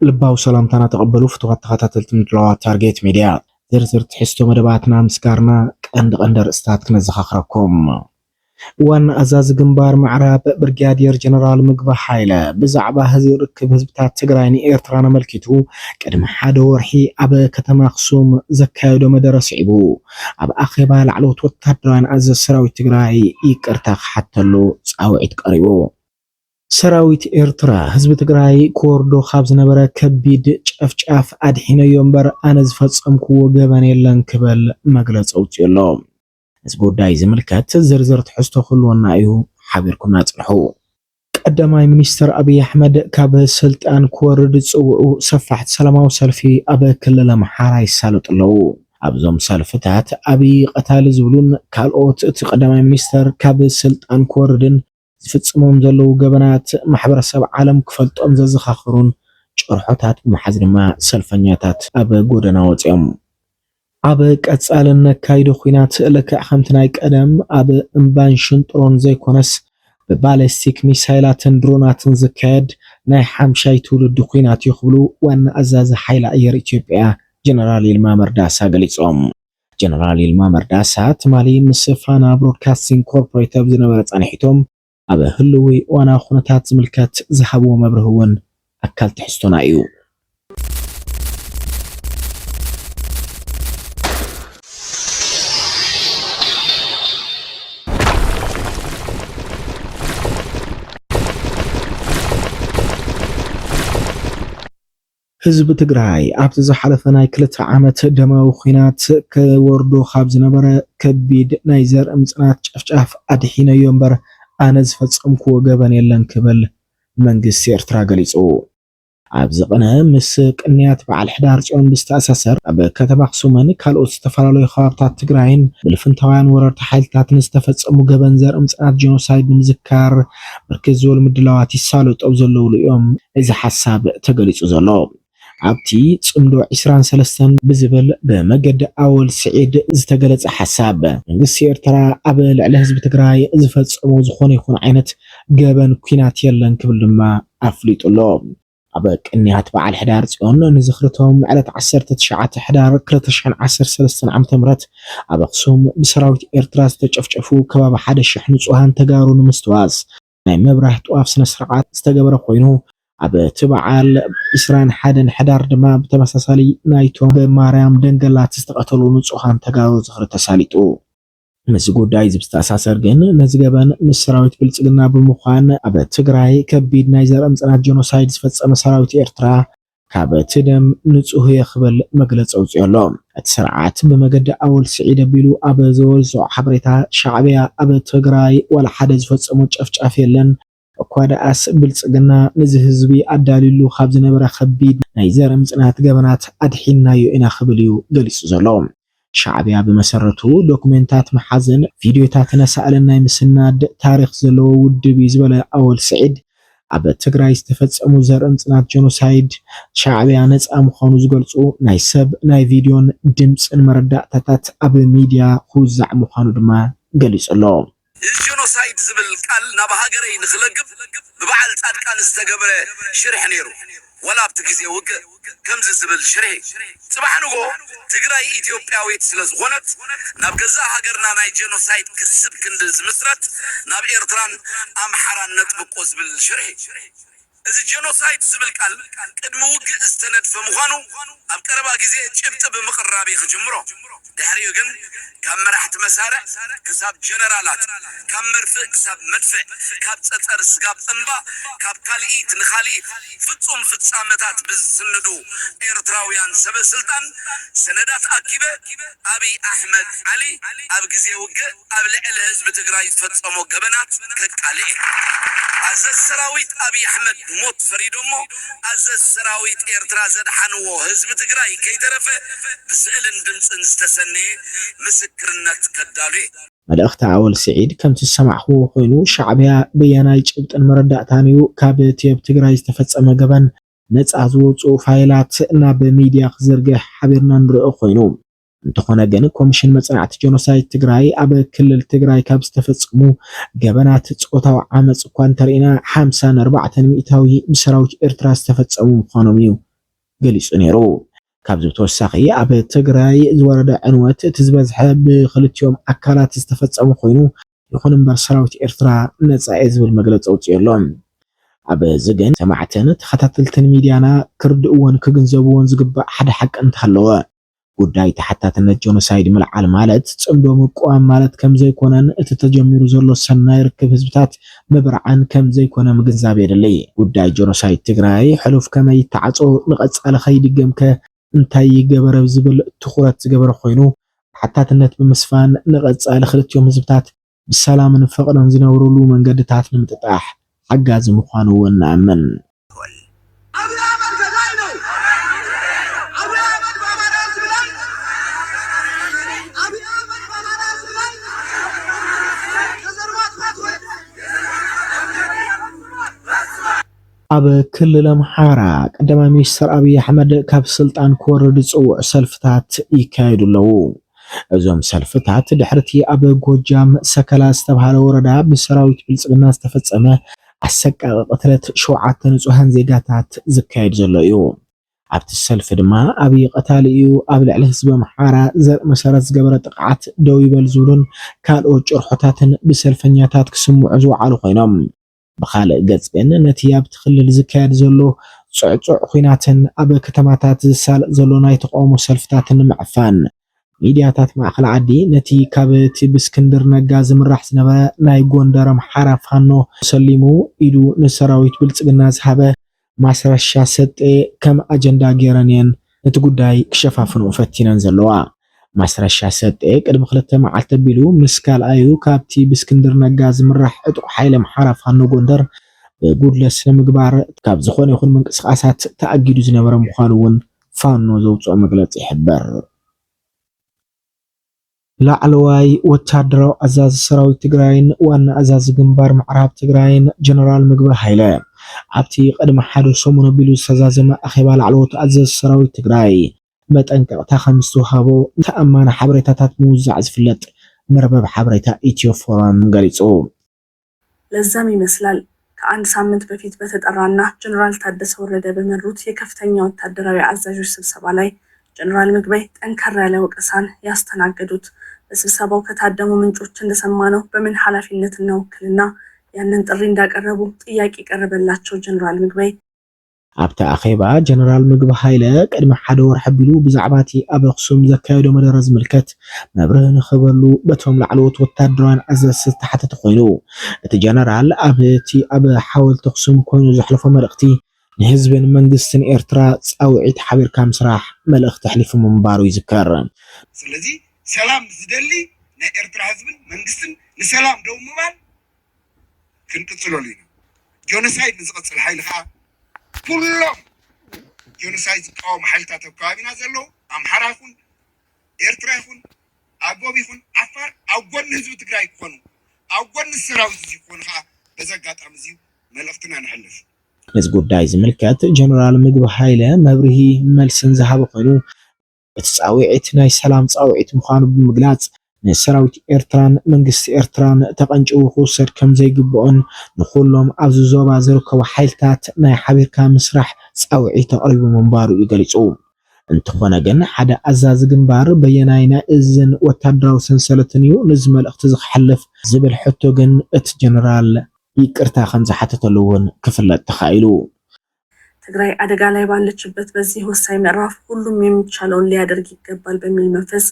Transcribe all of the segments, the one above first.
ልባው ሰላምታና ተቀበሉ ፍትዋት ተኸታተልቲ ምድላዋ ታርጌት ሚድያ ዝርዝር ትሕዝቶ መደባትና ምስጋርና ቀንዲ ርእስታት ክነዘኻኽረኩም። ዋና አዛዚ ግንባር ምዕራብ ብርጋዴር ጀነራል ምግባይ ሃይለ ብዛዕባ ርክብ ህዝብታት ትግራይ ንኤርትራ ነመልኪቱ ቅድሚ ሓደ ወርሒ ኣብ ከተማ ኣክሱም ዘካየዶ መደረ ስዒቡ ኣብ ኣኼባ ላዕለዎት ወታደራውያን ኣዛዚ ሰራዊት ትግራይ ይቅርታ ክሓተሉ ፃውዒት ቀሪቡ። ሰራዊት ኤርትራ ህዝቢ ትግራይ ኮርዶ ካብ ዝነበረ ከቢድ ጨፍጫፍ ኣድሒነዮ እምበር ኣነ ዝፈጸምክዎ ገበን የለን ክብል መግለፂ ኣውፅኡ ኣሎ። እዚ ጉዳይ ዝምልከት ዝርዝር ትሕዝቶ ክህልወና እዩ ሓቢርኩም ናጽንሑ። ቀዳማይ ሚኒስትር አብይ አሕመድ ካብ ስልጣን ክወርድ ዝፅውዑ ሰፋሕቲ ሰላማዊ ሰልፊ ኣብ ክልል ኣምሓራ ይሳለጡ ኣለዉ። ኣብዞም ሰልፍታት አብይ ቀታሊ ዝብሉን ካልኦት እቲ ቀዳማይ ሚኒስትር ካብ ስልጣን ክወርድን ዝፍጽሞም ዘለዉ ገበናት ማሕበረሰብ ዓለም ክፈልጦም ዘዘኻኽሩን ጭርሖታት ብምሓዝ ድማ ሰልፈኛታት ኣብ ጎደና ወፅኦም ኣብ ቀጻልን ነካይዶ ኩናት ልክዕ ከምቲ ናይ ቀደም ኣብ እምባን ሽንጥሮን ዘይኮነስ ብባሊስቲክ ሚሳይላትን ድሮናትን ዝካየድ ናይ ሓምሻይ ትውልዲ ኩናት ይኽብሉ ዋና አዛዚ ሓይሊ ኣየር ኢትዮጵያ ጀነራል ይልማ መርዳሳ ገሊጾም። ጀነራል ይልማ መርዳሳ ትማሊ ምስ ፋና ብሮድካስቲንግ ኮርፖሬት ኣብ ዝነበረ ጸኒሒቶም ኣብ ህልዊ ዋና ኩነታት ዝምልከት ዝሃብዎ መብርህ እውን ኣካል ትሕዝቶና እዩ። ህዝቢ ትግራይ ኣብቲ ዝሓለፈ ናይ 2 ዓመት ደማዊ ኩናት ከወርዶ ካብ ዝነበረ ከቢድ ናይ ዘር ምጽናት ጨፍጫፍ ኣድሒነዮ እምበር ኣነ ዝፈጸምክዎ ገበን የለን ክብል መንግስቲ ኤርትራ ገሊጹ። ኣብ ዝቕነ ምስ ቅንያት በዓል ሕዳር ጽዮን ብዝተኣሳሰር ኣብ ከተማ ኣክሱምን ካልኦት ዝተፈላለዩ ከባብታት ትግራይን ብልፍንታውያን ወረርቲ ሓይልታትን ዝተፈጸሙ ገበን ዘር ምጽናት ጄኖሳይድ ንምዝካር ብርክት ዝበሉ ምድላዋት ይሳለጡ ዘለውሉ እዮም እዚ ሓሳብ ተገሊጹ ዘሎ። ኣብቲ ጽምዶ 23 ብዝብል ብመገዲ ኣወል ስዒድ ዝተገለጸ ሓሳብ መንግስቲ ኤርትራ ኣብ ልዕሊ ህዝቢ ትግራይ ዝፈጸሞ ዝኾነ ይኹን ዓይነት ገበን ኩናት የለን ክብል ድማ ኣፍሊጡ ኣሎ። ኣብ ቅንያት በዓል ሕዳር ጽዮን ንዝኽርቶም ዕለት 19 ሕዳር 2013 ዓ.ም ኣብ ኣክሱም ብሰራዊት ኤርትራ ዝተጨፍጨፉ ከባቢ 1000 ንጹሃን ተጋሩ ንምስትዋስ ናይ መብራህ ጥዋፍ ስነ ስርዓት ዝተገበረ ኮይኑ ኣብ ትበዓል 21 ሕዳር ድማ ብተመሳሳሊ ናይቶም ብማርያም ደንገላት ዝተቐተሉ ንጹሃን ተጋሩ ዝኽሪ ተሳሊጡ። ነዚ ጉዳይ ዝብስተኣሳሰር ግን ነዚ ገበን ምስ ሰራዊት ብልጽግና ብምዃን ኣብ ትግራይ ከቢድ ናይ ዘር ምጽናት ጄኖሳይድ ዝፈጸመ ሰራዊት ኤርትራ ካብ ትደም ንጹህ የኽብል መግለፂ ኣውፅኡ ኣሎ። እቲ ስርዓት ብመገዲ ኣወል ስዒድ ኣቢሉ ኣብ ዘወልዞ ሓበሬታ ሻዕብያ ኣብ ትግራይ ወላ ሓደ ዝፈጸሞ ጨፍጫፍ የለን እኳ ደኣስ ብልጽግና ነዚ ህዝቢ ኣዳሊሉ ካብ ዝነበረ ከቢድ ናይ ዘር ምጽናት ገበናት ኣድሒናዮ ኢና ክብል እዩ ገሊጹ ዘሎ። ሻዕብያ ብመሰረቱ ዶኩሜንታት መሓዝን ቪድዮታት ነሳኣልን ናይ ምስናድ ታሪክ ዘለዎ ውድብ ዝበለ ኣወል ስዒድ ኣብ ትግራይ ዝተፈጸሙ ዘር ምጽናት ጄኖሳይድ ሻዕብያ ነፃ ምዃኑ ዝገልጹ ናይ ሰብ ናይ ቪድዮን ድምፅን መረዳእታታት ኣብ ሚድያ ክውዛዕ ምዃኑ ድማ ገሊጹ ኣሎ። ጄኖሳይድ ዝብል ቃል ናብ ሃገረይ ንኽለግብ ብበዓል ጻድቃን ዝተገብረ ሽርሕ ነይሩ ወላ ኣብቲ ግዜ ውግእ ከምዚ ዝብል ሽርሒ ጽባሕ ንጎ ትግራይ ኢትዮጵያዊት ስለ ዝኾነት ናብ ገዛ ሃገርና ናይ ጄኖሳይድ ክስብ ክንዲ ዝምስረት ናብ ኤርትራን ኣምሓራን ነጥብቆ ዝብል ሽርሒ እዚ ጄኖሳይድ ዝብል ቃል ቅድሚ ውግእ ዝተነድፈ ምዃኑ ኣብ ቀረባ ግዜ ጭብጢ ብምቕራብ ክጅምሮ ድሕሪኡ ግን ካብ መራሕቲ መሳርዕ ክሳብ ጀነራላት ካብ መርፍእ ክሳብ መድፍዕ ካብ ፀፀር ስጋብ እምባ ካብ ካልኢት ንኻልኢት ፍጹም ፍጻመታት ብዝስንዱ ኤርትራውያን ሰበስልጣን ሰነዳት ኣኪበ አብይ አሕመድ ዓሊ ኣብ ግዜ ውግእ ኣብ ልዕሊ ህዝቢ ትግራይ ዝፈጸሞ ገበናት ከቃልዕ ኣዘዝ ሰራዊት አብይ አሕመድ ሞት ፈሪዶሞ ኣዘዝ ሰራዊት ኤርትራ ዘድሓንዎ ህዝቢ ትግራይ ከይተረፈ ብስእልን ድምፅን ዝተሰነየ ምስክርነት ከዳሉ መልእኽቲ ኣወል ስዒድ ከምቲ ዝሰማዕኽዎ ኮይኑ ሻዕብያ ብየናይ ጭብጥን መረዳእታን እዩ ካብ ኣብ ትግራይ ዝተፈጸመ ገበን ነፃ ዝወፁ ፋይላት ናብ ሚድያ ክዝርግሕ ሓቢርና ንሪኦ ኮይኑ እንተኾነ ግን ኮሚሽን መጽናዕቲ ጄኖሳይድ ትግራይ ኣብ ክልል ትግራይ ካብ ዝተፈጸሙ ገበናት ጾታዊ ዓመጽ እኳ እንተሪእና 54 ሚእታዊ ብሰራዊት ኤርትራ ዝተፈጸሙ ምዃኖም እዩ ገሊጹ ነይሩ ካብዚ ተወሳኺ ኣብ ትግራይ ዝወረደ ዕንወት ትዝበዝሐ ብክልቲኦም ኣካላት ዝተፈጸመ ኮይኑ ይኹን እምበር ሰራዊት ኤርትራ ነፃ እየ ዝብል መግለፂ ኣውፅኡሎም ኣብ ዝገን ሰማዕትን ተኸታተልትን ሚድያና ክርድእዎን ክግንዘብዎን ዝግባእ ሓደ ሓቂ እንተሃለወ ጉዳይ ተሓታትነት ጆኖሳይድ ምልዓል ማለት ጽምዶ ምቋም ማለት ከም ዘይኮነን እቲ ተጀሚሩ ዘሎ ሰናይ ርክብ ህዝብታት ምብርዓን ከም ዘይኮነ ምግንዛብ የድሊ ጉዳይ ጆኖሳይድ ትግራይ ሕሉፍ ከመይ ተዓጾ ንቐጻለ ኸይድገምከ እንታይ ይገበረ ዝብል ትኹረት ዝገበረ ኮይኑ ተሓታትነት ብምስፋን ንቐጻለ ክልቲኦም ህዝብታት ብሰላምን ፍቕርን ዝነብሩሉ መንገድታት ንምጥጣሕ ሓጋዚ ምዃኑ እውን ንኣምን ኣብ ክልል ኣምሓራ ቀዳማይ ሚኒስትር ኣብይ ኣሕመድ ካብ ስልጣን ክወርድ ጽውዕ ሰልፍታት ይካየዱ ኣለዉ እዞም ሰልፍታት ድሕርቲ ኣብ ጎጃም ሰከላ ዝተባሃለ ወረዳ ብሰራዊት ብልጽግና ዝተፈጸመ ኣሰቃቂ ቅትለት 7 ንጹሃን ዜጋታት ዝካየድ ዘሎ እዩ ኣብቲ ሰልፊ ድማ ኣብይ ቀታሊ እዩ ኣብ ልዕሊ ህዝቢ ኣምሓራ ዘርኢ መሰረት ዝገበረ ጥቕዓት ደው ይበል ዝብሉን ካልኦት ጭርሖታትን ብሰልፈኛታት ክስምዑ ዝወዓሉ ኮይኖም ብኻልእ ገጽ ግን ነቲ ኣብቲ ክልል ዝካየድ ዘሎ ጽዕጽዕ ኩናትን ኣብ ከተማታት ዝሳለጥ ዘሎ ናይ ተቃውሞ ሰልፍታትን ንምዕፋን ሚድያታት ማእኸል ዓዲ ነቲ ካብቲ ብእስክንድር ነጋ ዝምራሕ ዝነበረ ናይ ጎንደር ኣምሓራ ፋኖ ሰሊሙ ኢዱ ንሰራዊት ብልጽግና ዝሃበ ማስረሻ ሰጤ ከም ኣጀንዳ ገይረን እየን ነቲ ጉዳይ ክሸፋፍኑ ፈቲነን ዘለዋ ማስረሻ ሰጤ ቅድሚ 2 መዓልቲ ኣቢሉ ምስ ካልኣዩ ካብቲ ብእስክንድር ነጋ ዝምራሕ ዕጡቕ ሓይሊ ኣምሓራ ፋኖ ጎንደር ብጉድለ ስነ ምግባር ካብ ዝኾነ ይኹን ምንቅስቓሳት ተኣጊዱ ዝነበረ ምዃኑ እውን ፋኖ ዘውፅኦ መግለፂ ይሕበር ላዕለዋይ ወታደራዊ ኣዛዚ ሰራዊት ትግራይን ዋና ኣዛዚ ግንባር ምዕራብ ትግራይን ጀነራል ምግበ ሃይለ ኣብቲ ቅድሚ ሓደ ሰሙን ኣቢሉ ዝተዛዘመ ኣኼባ ላዕለዎት ኣዛዚ ሰራዊት ትግራይ መጠንቀቕታ ከም ዝተዋህቦ ተኣማኒ ሓበሬታታት ምውዛዕ ዝፍለጥ መርበብ ሓበሬታ ኢትዮ ፎረም ገሊጹ ለዛም ይመስላል ከአንድ ሳምንት በፊት በተጠራና ጀነራል ታደሰ ወረደ በመሩት የከፍተኛ ወታደራዊ አዛዦች ስብሰባ ላይ ጀነራል ምግበይ ጠንካራ ያለ ወቀሳን ያስተናገዱት በስብሰባው ከታደሙ ምንጮች እንደሰማነው በምን ኃላፊነትና ውክልና ያንን ጥሪ እንዳቀረቡ ጥያቄ ቀረበላቸው ጀነራል ምግበይ ኣብታ ኣኼባ ጀነራል ምግበ ሃይለ ቅድሚ ሓደ ወርሒ ኣቢሉ ብዛዕባቲ ኣብ ኣኽሱም ዘካየዶ መደረ ዝምልከት መብርህ ንኽበሉ በቶም ላዕለዎት ወታደራውያን ኣዘዝቲ ዝተሓተተ ኮይኑ እቲ ጀነራል ኣብ ሓወልቲ ኣኽሱም ኮይኑ ዘሕለፎ መልእኽቲ ንህዝብን መንግስትን ኤርትራ ጻውዒት ሓቢርካ ምስራሕ መልእኽቲ ኣሕሊፉ ምንባሩ ይዝከር ስለዚ ሰላም ዝደሊ ናይ ኤርትራ ህዝብን መንግስትን ንሰላም ደው ምባል ክንቅጽለሉ ኢና ጆኖሳይድ ንዝቐጽል ሓይሊ ከዓ ኩሎም ጆኖሳይድ ዝቃወሙ ሓይልታት ኣብ ከባቢና ዘለዉ ኣምሓራ ይኹን ኤርትራ ይኹን ኣጎብ ይኹን ዓፋር ኣብ ጎኒ ህዝቢ ትግራይ ክኾኑ ኣብ ጎኒ ሰራዊት እዚ ክኾኑ ከዓ በዚ ኣጋጣሚ እዚ መልእኽትና ንሕልፍ ነዚ ጉዳይ ዝምልከት ጀነራል ምግበ ሃይለ መብርሂ መልስን ዝሃበ ኮይኑ እቲ ጻውዒት ናይ ሰላም ጻውዒት ምዃኑ ብምግላጽ ንሰራዊት ኤርትራን መንግስቲ ኤርትራን ተቐንጭቡ ክውሰድ ከም ዘይግብኦን ንኩሎም ኣብዚ ዞባ ዝርከቡ ሓይልታት ናይ ሓቢርካ ምስራሕ ጻውዒት ተቕሪቡ ምንባሩ እዩ ገሊጹ እንተኾነ ግን ሓደ ኣዛዚ ግንባር በየናይ ናይ እዝን ወታደራዊ ሰንሰለትን እዩ ነዚ መልእኽቲ ዝኽሕልፍ ዝብል ሕቶ ግን እቲ ጀነራል ይቅርታ ከም ዝሓተተሉ እውን ክፍለጥ ተኻኢሉ ትግራይ አደጋ ላይ ባለችበት በዚህ ወሳኝ ምዕራፍ ሁሉም የሚቻለውን ሊያደርግ ይገባል በሚል መንፈስ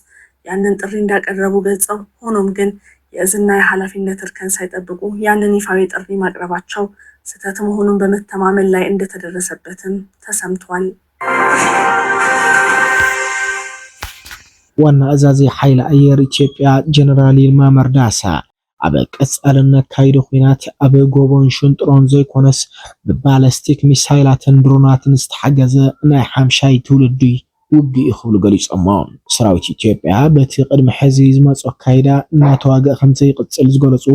ያንን ጥሪ እንዳቀረቡ ገልጸው ሆኖም ግን የእዝና የኃላፊነት እርከን ሳይጠብቁ ያንን ይፋዊ ጥሪ ማቅረባቸው ስህተት መሆኑን በመተማመን ላይ እንደተደረሰበትም ተሰምቷል። ዋና አዛዚ ኃይል አየር ኢትዮጵያ ጀነራል ይልማ መርዳሳ ኣብ ቀጻልነ ካይዶ ኩናት ኣብ ጎቦን ሽንጥሮን ዘይኮነስ ብባላስቲክ ሚሳይላትን ድሮናትን ዝተሓገዘ ናይ ሓምሻይ ትውልዲ ውግእ ይኽብሉ ገሊጾም ሰራዊት ኢትዮጵያ በቲ ቅድሚ ሕዚ ዝመጾ ካይዳ እናተዋግእ ከም ዘይቅጽል ዝገለጹ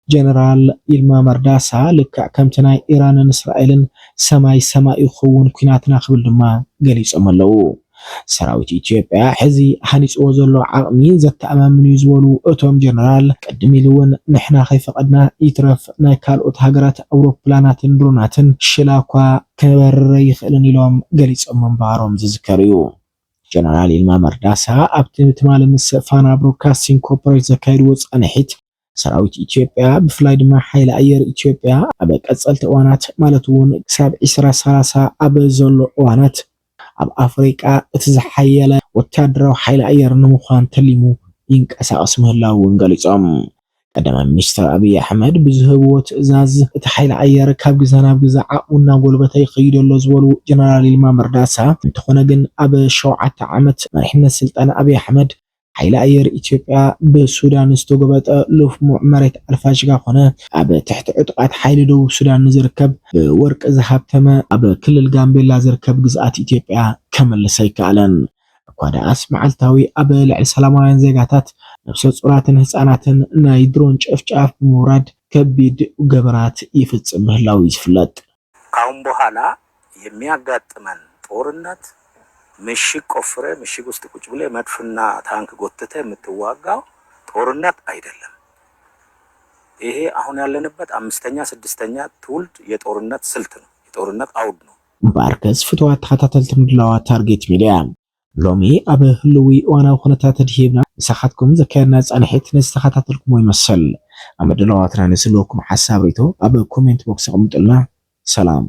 ጀነራል ይልማ መርዳሳ ልክዕ ከምቲ ናይ ኢራንን እስራኤልን ሰማይ ይኸውን ኩናትና ክብል ድማ ገሊጾም ኣለዉ ሰራዊት ኢትዮጵያ ሕዚ ሃኒጽዎ ዘሎ ዓቕሚ ዘተኣማምኑ ዝበሉ እቶም ጀነራል ቀድም ኢሉ እውን ንሕና ከይፈቀድና ይትረፍ ናይ ካልኦት ሃገራት አውሮፕላናትን ድሮናትን ሽላኳ ከበርር ይኽእልን ኢሎም ገሊጾም ምንባሮም ዝዝከር እዩ። ጀነራል ይልማ መርዳሳ ኣብቲ ትማሊ ምስ ፋና ብሮድካስቲንግ ኮርፖሬት ዘካየድዎ ጻንሒት ሰራዊት ኢትዮጵያ ብፍላይ ድማ ሓይሊ ኣየር ኢትዮጵያ ኣብ ቀጸልቲ እዋናት ማለት እውን ክሳብ 2030 ኣብ ዘሎ እዋናት ኣብ ኣፍሪቃ እቲ ዝሓየለ ወታደራዊ ሓይሊ ኣየር ንምዃን ተሊሙ ይንቀሳቐስ ምህላው ገሊጾም ቀዳማይ ሚኒስትር አብይ አሕመድ ብዝህብዎ ትእዛዝ እቲ ሓይሊ ኣየር ካብ ግዜ ናብ ግዜ ዓቕሙና ጎልበተ ይኸይደሎ ዝበሉ ጀነራል ይልማ መርዳሳ እንተኾነ ግን ኣብ 7 ዓመት መሪሕነት ስልጣን አብይ አሕመድ ሓይሊ ኣየር ኢትዮጵያ ብሱዳን ዝተጎበጠ ልፍሙዕ መሬት ኣልፋሽጋ ኮነ ኣብ ትሕቲ ዕጡቃት ሓይሊ ደቡብ ሱዳን ዝርከብ ብወርቂ ዝሃብተመ ኣብ ክልል ጋምቤላ ዝርከብ ግዝኣት ኢትዮጵያ ከመልስ ኣይከኣለን እኳ ደኣስ መዓልታዊ ኣብ ልዕሊ ሰላማውያን ዜጋታት ነፍሰ ጡራትን ህፃናትን ናይ ድሮን ጨፍጫፍ ብምውራድ ከቢድ ገበራት ይፍጽም ምህላው ይፍለጥ። ካሁን በኋላ የሚያጋጥመን ጦርነት ምሽግ ቆፍረ ምሽግ ውስጥ ቁጭ ብለ መድፍና ታንክ ጎትተ የምትዋጋው ጦርነት አይደለም። ይሄ አሁን ያለንበት 5ኛ 6ኛ ትውልድ የጦርነት ስልት ነው፣ የጦርነት አውድ ነው። ባርከስ ፍትዋት ተኸታተልቲ ምድላዋ ታርጌት ሚዲያ ሎሚ ኣብ ህልዊ እዋናዊ ኩነታት ድሂብና ንሳኻትኩም ዘካየድና ጻንሒት ንዝተኸታተልኩሞ ይመስል። ኣብ ምድላዋትና ንስልኩም ሓሳብ ሪቶ ኣብ ኮሜንት ቦክስ ኣቕምጡልና። ሰላም